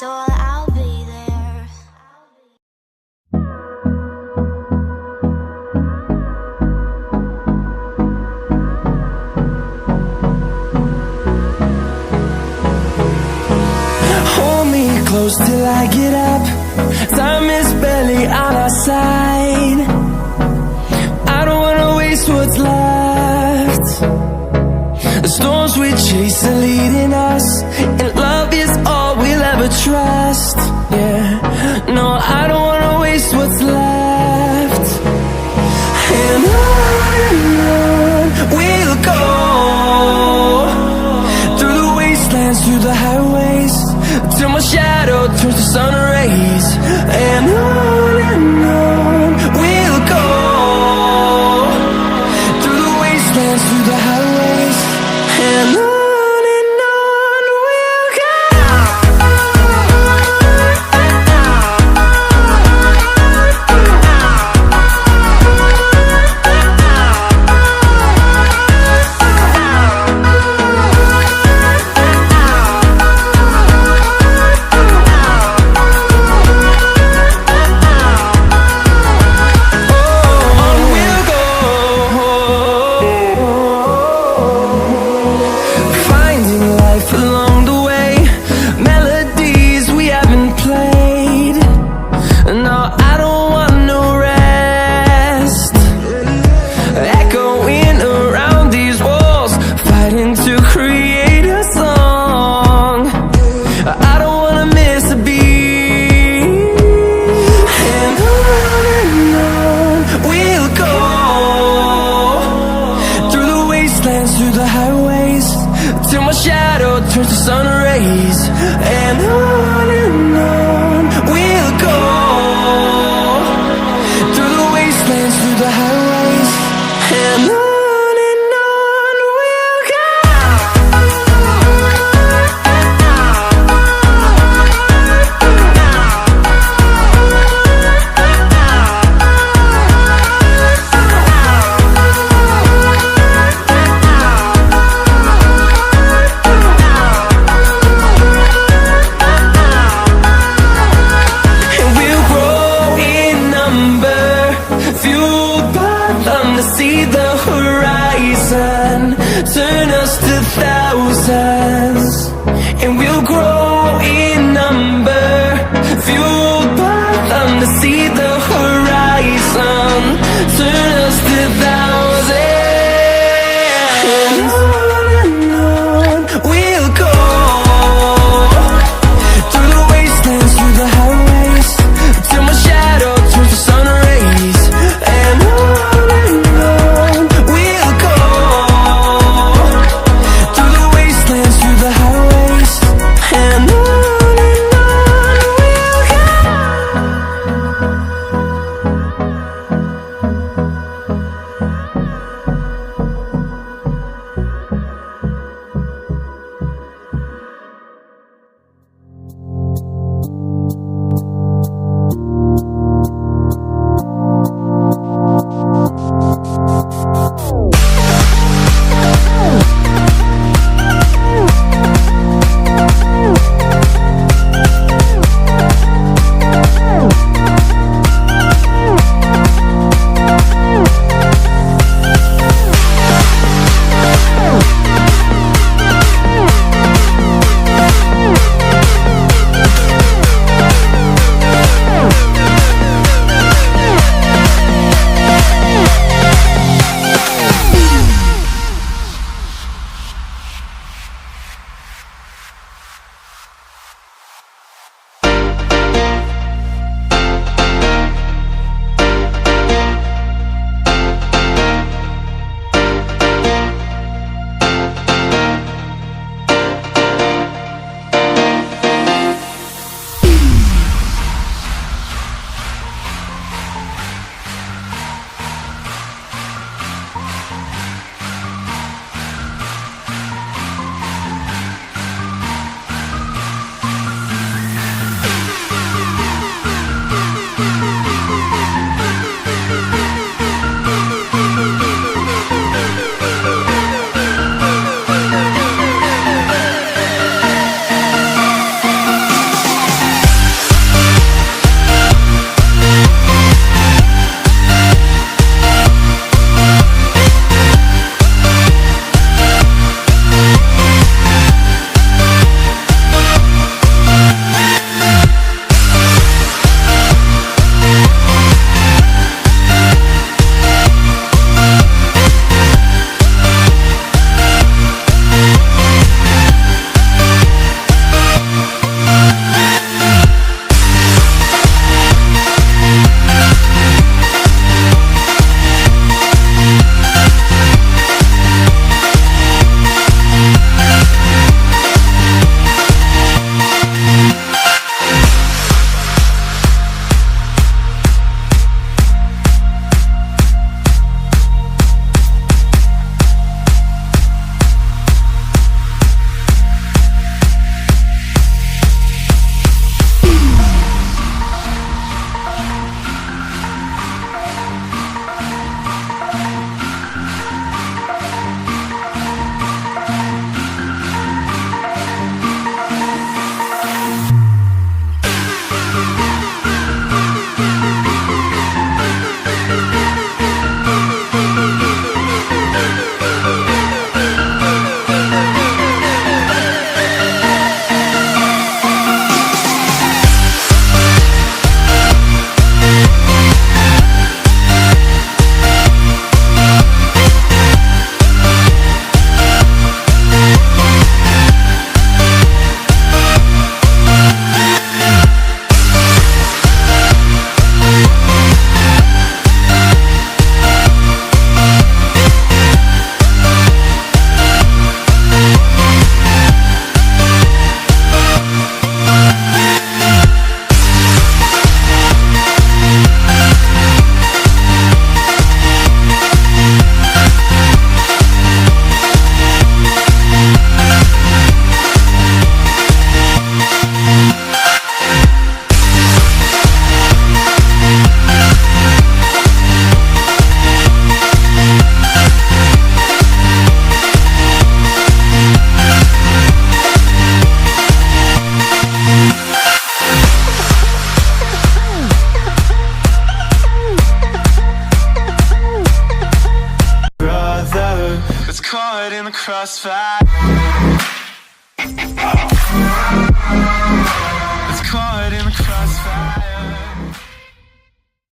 so I'll be there. Hold me close till I get up. Time is barely on our side. I don't wanna waste what's left. The storms we chase are leading us, and love is all we'll ever trust. Yeah, no, I don't wanna waste what's left. And on we'll go, through the wastelands, through the highways, till my shadow turns to sun rays. And on we'll go, through the wastelands, through the highways, and on we'll go. Through the highways, till my shadow turns to sun rays. And on we'll go, through the wastelands, through the highways, and on we'll go. See the horizon, turn us to thousands, and we'll grow in number, fueled by them to see the horizon, turn us to thousands. And on we'll go, through the wastelands, through the highways, till my shadow turns to sun rays. And caught in the crossfire.